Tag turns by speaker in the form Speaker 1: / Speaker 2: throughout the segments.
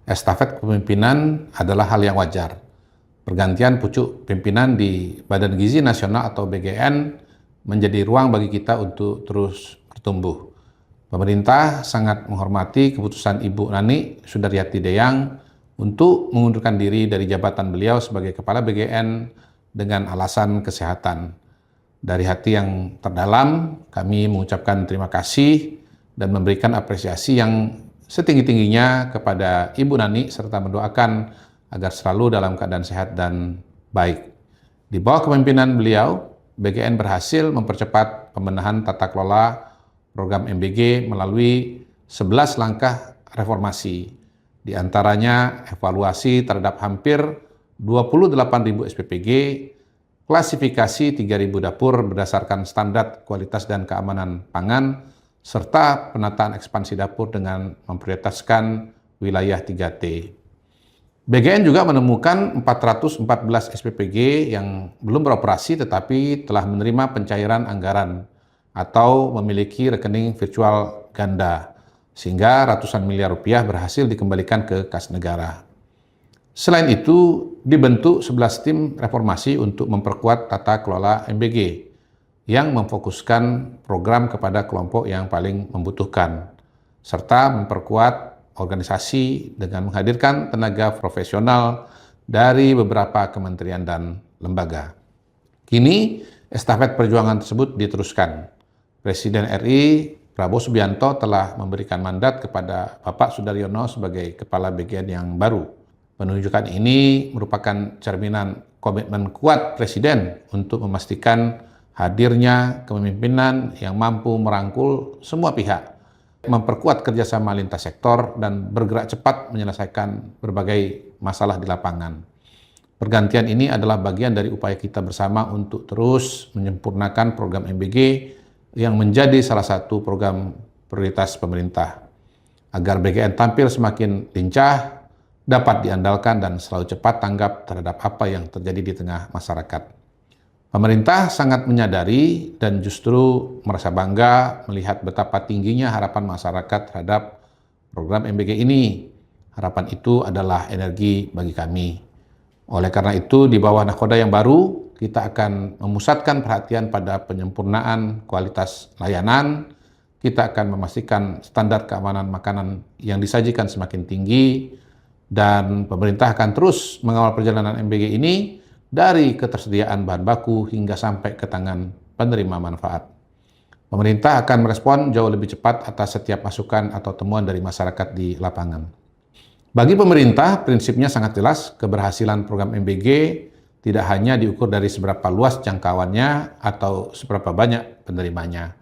Speaker 1: Estafet kepemimpinan adalah hal yang wajar. Pergantian pucuk pimpinan di Badan Gizi Nasional atau BGN menjadi ruang bagi kita untuk terus bertumbuh. Pemerintah sangat menghormati keputusan Ibu Nani Sudaryati Deyang untuk mengundurkan diri dari jabatan beliau sebagai Kepala BGN dengan alasan kesehatan. Dari hati yang terdalam, kami mengucapkan terima kasih dan memberikan apresiasi yang setinggi-tingginya kepada Ibu Nani serta mendoakan agar selalu dalam keadaan sehat dan baik. Di bawah kepemimpinan beliau, BGN berhasil mempercepat pembenahan tata kelola program MBG melalui 11 langkah reformasi. Di antaranya evaluasi terhadap hampir 28.000 SPPG, klasifikasi 3.000 dapur berdasarkan standar kualitas dan keamanan pangan, serta penataan ekspansi dapur dengan memprioritaskan wilayah 3T. BGN juga menemukan 414 SPPG yang belum beroperasi tetapi telah menerima pencairan anggaran atau memiliki rekening virtual ganda, sehingga ratusan miliar rupiah berhasil dikembalikan ke kas negara. Selain itu, dibentuk 11 tim reformasi untuk memperkuat tata kelola MBG yang memfokuskan program kepada kelompok yang paling membutuhkan, serta memperkuat organisasi dengan menghadirkan tenaga profesional dari beberapa kementerian dan lembaga. Kini, estafet perjuangan tersebut diteruskan. Presiden RI Prabowo Subianto telah memberikan mandat kepada Bapak Sudaryono sebagai Kepala BGN yang baru. Penunjukan ini merupakan cerminan komitmen kuat Presiden untuk memastikan hadirnya kepemimpinan yang mampu merangkul semua pihak, memperkuat kerjasama lintas sektor, dan bergerak cepat menyelesaikan berbagai masalah di lapangan. Pergantian ini adalah bagian dari upaya kita bersama untuk terus menyempurnakan program MBG yang menjadi salah satu program prioritas pemerintah, agar BGN tampil semakin lincah, dapat diandalkan, dan selalu cepat tanggap terhadap apa yang terjadi di tengah masyarakat. Pemerintah sangat menyadari dan justru merasa bangga melihat betapa tingginya harapan masyarakat terhadap program MBG ini. Harapan itu adalah energi bagi kami. Oleh karena itu, di bawah nahkoda yang baru, kita akan memusatkan perhatian pada penyempurnaan kualitas layanan. Kita akan memastikan standar keamanan makanan yang disajikan semakin tinggi, dan pemerintah akan terus mengawal perjalanan MBG ini dari ketersediaan bahan baku hingga sampai ke tangan penerima manfaat. Pemerintah akan merespon jauh lebih cepat atas setiap masukan atau temuan dari masyarakat di lapangan. Bagi pemerintah, prinsipnya sangat jelas, keberhasilan program MBG tidak hanya diukur dari seberapa luas jangkauannya atau seberapa banyak penerimanya.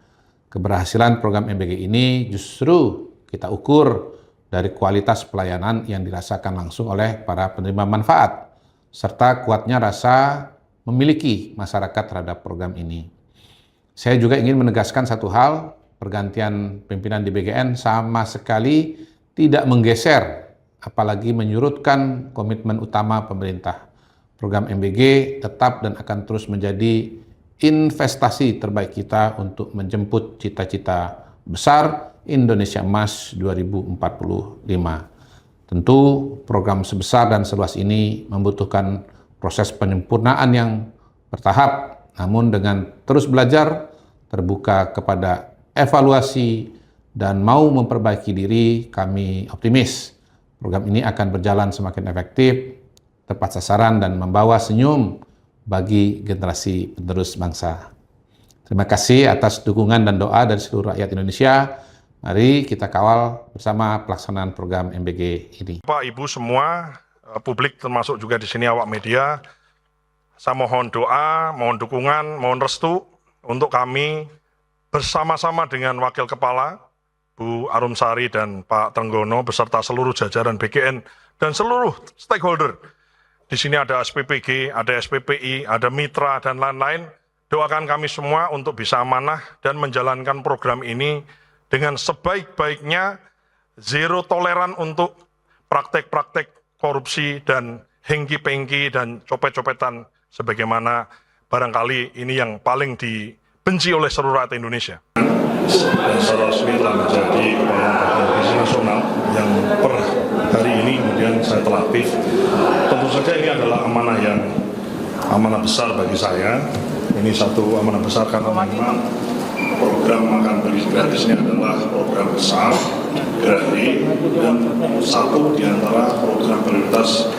Speaker 1: Keberhasilan program MBG ini justru kita ukur dari kualitas pelayanan yang dirasakan langsung oleh para penerima manfaat, serta kuatnya rasa memiliki masyarakat terhadap program ini. Saya juga ingin menegaskan satu hal, pergantian pimpinan di BGN sama sekali tidak menggeser, apalagi menyurutkan komitmen utama pemerintah. Program MBG tetap dan akan terus menjadi investasi terbaik kita untuk menjemput cita-cita besar Indonesia Emas 2045. Tentu program sebesar dan seluas ini membutuhkan proses penyempurnaan yang bertahap, namun dengan terus belajar, terbuka kepada evaluasi, dan mau memperbaiki diri, kami optimis program ini akan berjalan semakin efektif, tepat sasaran, dan membawa senyum bagi generasi penerus bangsa. Terima kasih atas dukungan dan doa dari seluruh rakyat Indonesia. Mari kita kawal bersama pelaksanaan program MBG ini.
Speaker 2: Bapak, Ibu semua, publik termasuk juga di sini awak media, saya mohon doa, mohon dukungan, mohon restu untuk kami bersama-sama dengan Wakil Kepala, Bu Arumsari dan Pak Trenggono, beserta seluruh jajaran BGN dan seluruh stakeholder. Di sini ada SPPG, ada SPPI, ada mitra, dan lain-lain. Doakan kami semua untuk bisa amanah dan menjalankan program ini dengan sebaik-baiknya, zero toleran untuk praktek-praktek korupsi dan hengki-pengki dan copet-copetan, sebagaimana barangkali ini yang paling dibenci oleh seluruh rakyat Indonesia.
Speaker 3: Secara resmi telah menjadi Kepala Badan Gizi Nasional yang per
Speaker 2: hari ini kemudian saya terlatih. Tentu saja ini adalah amanah besar bagi saya. Ini satu amanah besar karena memang program makan beli gratis ini adalah program besar, gratis, dan satu di antara program prioritas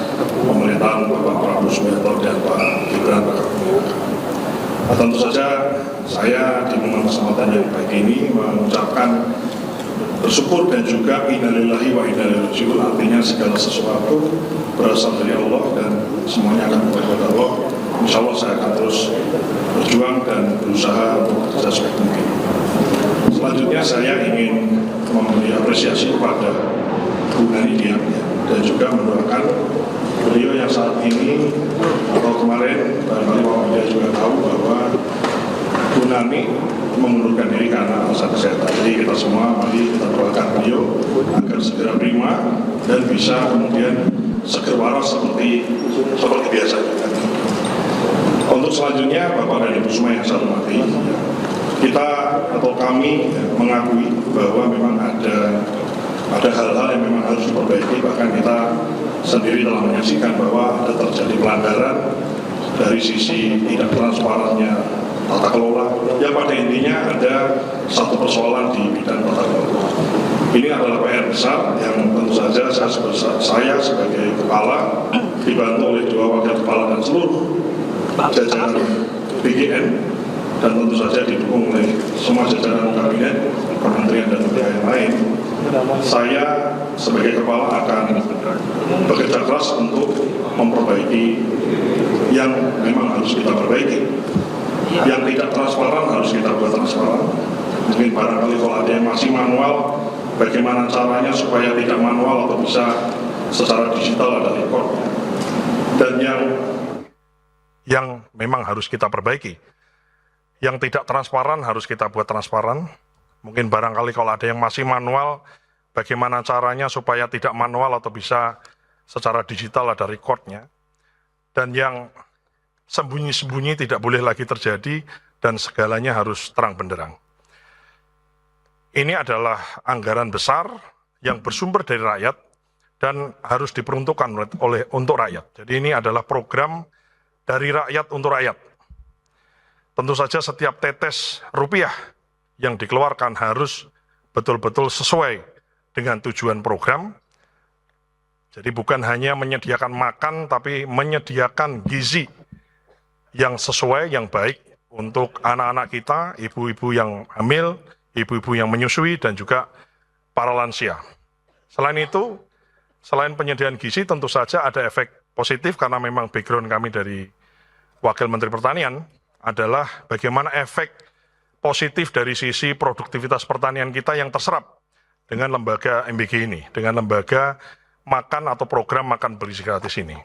Speaker 2: pemerintahan Bapak Prabowo Subianto dan Pak Gibran Rakabuming. Nah, tentu saja saya di momen kesempatan yang baik ini mengucapkan bersyukur dan juga innalillahi wa inna ilaihi raji'un, artinya segala sesuatu berasal dari Allah dan semuanya akan kembali kepada Allah. Insya Allah saya akan terus berjuang dan berusaha untuk bekerja sebaik mungkin. Selanjutnya saya ingin memberi apresiasi kepada Bu Nani dan juga mendoakan beliau yang saat ini atau kemarin barangkali Pak Media juga tahu bahwa Bu Nani mengundurkan diri karena alasan kesehatan. Jadi kita semua mari kita doakan beliau agar segera prima dan bisa kemudian seger waras seperti biasa juga. Untuk selanjutnya Bapak dan Ibu semua yang saya hormati, kita atau kami mengakui bahwa memang ada hal-hal yang memang harus diperbaiki. Bahkan kita sendiri telah menyaksikan bahwa ada terjadi pelanggaran dari sisi tidak transparannya tata kelola, yang pada intinya ada satu persoalan di bidang tata kelola. Ini adalah PR besar yang tentu saja saya sebagai kepala dibantu oleh dua wakil kepala dan seluruh jajaran BGN dan tentu saja didukung oleh semua jajaran kabinet, kementerian dan lembaga yang lain. Saya sebagai kepala akan bekerja keras untuk memperbaiki yang memang harus kita perbaiki. Yang tidak transparan harus kita buat transparan. Mungkin barangkali kalau ada yang masih manual, bagaimana caranya supaya tidak manual atau bisa secara digital ada record. Dan yang memang harus kita perbaiki. Yang tidak transparan harus kita buat transparan. Mungkin barangkali kalau ada yang masih manual, bagaimana caranya supaya tidak manual atau bisa secara digital ada recordnya. Dan yang sembunyi-sembunyi tidak boleh lagi terjadi dan segalanya harus terang benderang. Ini adalah anggaran besar yang bersumber dari rakyat dan harus diperuntukkan untuk rakyat. Jadi ini adalah program dari rakyat untuk rakyat. Tentu saja setiap tetes rupiah yang dikeluarkan harus betul-betul sesuai dengan tujuan program. Jadi bukan hanya menyediakan makan, tapi menyediakan gizi yang sesuai, yang baik untuk anak-anak kita, ibu-ibu yang hamil, ibu-ibu yang menyusui, dan juga para lansia. Selain itu, selain penyediaan gizi, tentu saja ada efek positif karena memang background kami dari Wakil Menteri Pertanian adalah bagaimana efek positif dari sisi produktivitas pertanian kita yang terserap dengan lembaga MBG ini, dengan lembaga makan atau program makan beli gratis ini.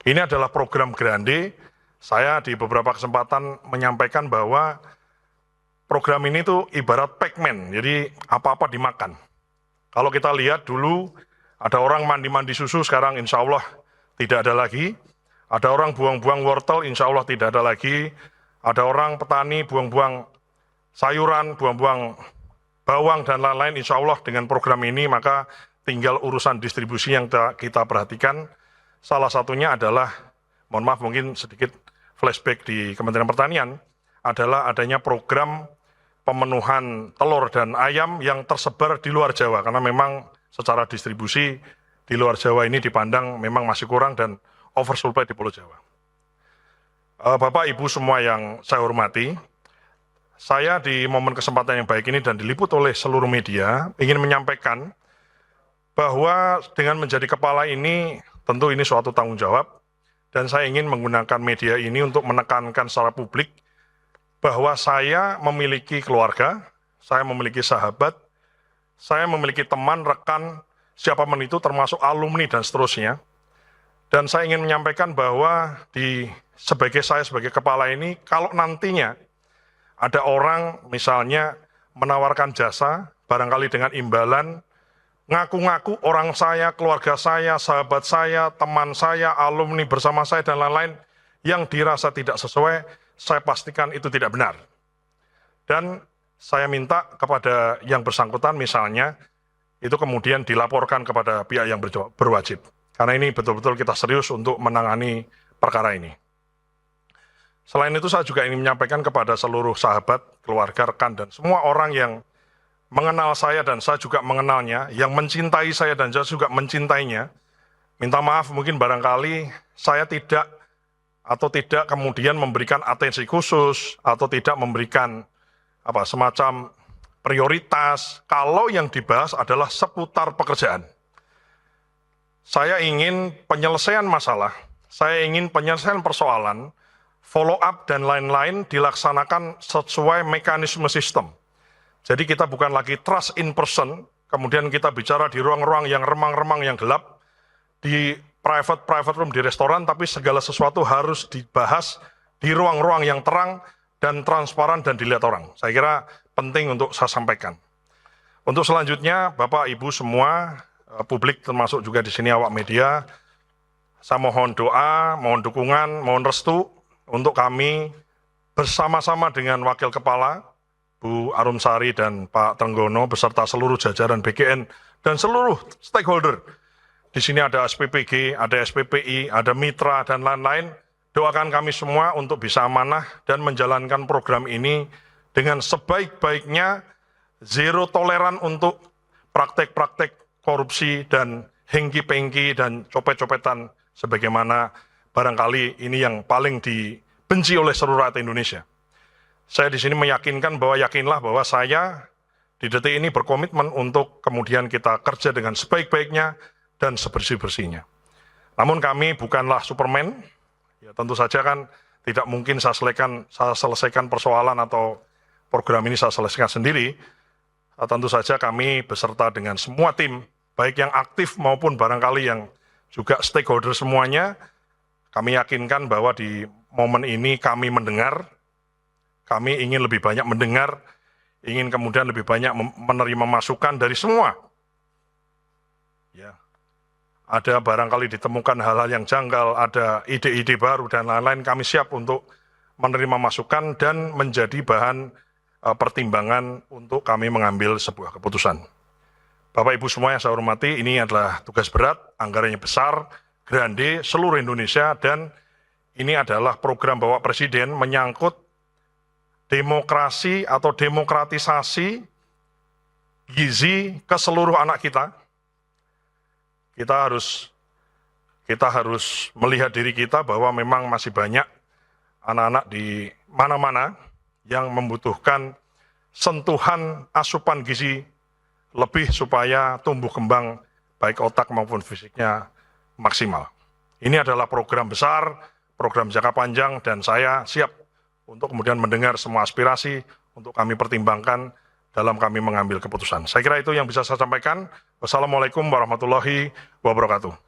Speaker 2: Ini adalah program grande. Saya di beberapa kesempatan menyampaikan bahwa program ini tuh ibarat Pac-Man, jadi apa-apa dimakan. Kalau kita lihat dulu, ada orang mandi-mandi susu, sekarang insya Allah tidak ada lagi. Ada orang buang-buang wortel, insya Allah tidak ada lagi. Ada orang petani buang-buang sayuran, buang-buang bawang, dan lain-lain, insya Allah dengan program ini, maka tinggal urusan distribusi yang kita perhatikan. Salah satunya adalah, mohon maaf mungkin sedikit flashback di Kementerian Pertanian, adalah adanya program pemenuhan telur dan ayam yang tersebar di luar Jawa, karena memang secara distribusi di luar Jawa ini dipandang memang masih kurang dan oversupply di Pulau Jawa. Bapak Ibu semua yang saya hormati, saya di momen kesempatan yang baik ini dan diliput oleh seluruh media ingin menyampaikan bahwa dengan menjadi kepala ini tentu ini suatu tanggung jawab. Dan saya ingin menggunakan media ini untuk menekankan secara publik bahwa saya memiliki keluarga, saya memiliki sahabat, saya memiliki teman, rekan, siapapun itu termasuk alumni dan seterusnya. Dan saya ingin menyampaikan bahwa sebagai kepala ini, kalau nantinya ada orang misalnya menawarkan jasa, barangkali dengan imbalan, ngaku-ngaku orang saya, keluarga saya, sahabat saya, teman saya, alumni bersama saya, dan lain-lain, yang dirasa tidak sesuai, saya pastikan itu tidak benar. Dan saya minta kepada yang bersangkutan misalnya, itu kemudian dilaporkan kepada pihak yang berwajib. Karena ini betul-betul kita serius untuk menangani perkara ini. Selain itu saya juga ingin menyampaikan kepada seluruh sahabat, keluarga, rekan, dan semua orang yang mengenal saya dan saya juga mengenalnya, yang mencintai saya dan saya juga mencintainya. Minta maaf mungkin barangkali saya tidak kemudian memberikan atensi khusus atau tidak memberikan semacam prioritas kalau yang dibahas adalah seputar pekerjaan. Saya ingin penyelesaian masalah, saya ingin penyelesaian persoalan, follow up dan lain-lain dilaksanakan sesuai mekanisme sistem. Jadi kita bukan lagi trust in person, kemudian kita bicara di ruang-ruang yang remang-remang yang gelap, di private room di restoran, tapi segala sesuatu harus dibahas di ruang-ruang yang terang dan transparan dan dilihat orang. Saya kira penting untuk saya sampaikan. Untuk selanjutnya, Bapak, Ibu semua, publik termasuk juga di sini awak media, saya mohon doa, mohon dukungan, mohon restu untuk kami bersama-sama dengan Wakil Kepala, Bu Arumsari dan Pak Trenggono, beserta seluruh jajaran BGN dan seluruh stakeholder. Di sini ada SPPG, ada SPPI, ada mitra, dan lain-lain. Doakan kami semua untuk bisa amanah dan menjalankan program ini dengan sebaik-baiknya, zero toleran untuk praktek-praktek korupsi dan hengki-pengki dan copet-copetan sebagaimana barangkali ini yang paling dibenci oleh seluruh rakyat Indonesia. Saya di sini meyakinkan bahwa yakinlah bahwa saya di detik ini berkomitmen untuk kemudian kita kerja dengan sebaik-baiknya dan sebersih-bersihnya. Namun kami bukanlah Superman, ya tentu saja kan tidak mungkin saya selesaikan persoalan atau program ini saya selesaikan sendiri. Tentu saja kami beserta dengan semua tim, baik yang aktif maupun barangkali yang juga stakeholder semuanya, kami yakinkan bahwa di momen ini kami mendengar, kami ingin lebih banyak mendengar, ingin kemudian lebih banyak menerima masukan dari semua. Ya. Ada barangkali ditemukan hal-hal yang janggal, ada ide-ide baru dan lain-lain, kami siap untuk menerima masukan dan menjadi bahan pertimbangan untuk kami mengambil sebuah keputusan. Bapak Ibu semua yang saya hormati, ini adalah tugas berat, anggarannya besar, grande, seluruh Indonesia, dan ini adalah program Bapak Presiden menyangkut demokrasi atau demokratisasi gizi ke seluruh anak kita. Kita harus melihat diri kita bahwa memang masih banyak anak-anak di mana-mana yang membutuhkan sentuhan asupan gizi lebih supaya tumbuh kembang baik otak maupun fisiknya maksimal. Ini adalah program besar, program jangka panjang, dan saya siap untuk kemudian mendengar semua aspirasi untuk kami pertimbangkan dalam kami mengambil keputusan. Saya kira itu yang bisa saya sampaikan. Wassalamualaikum warahmatullahi wabarakatuh.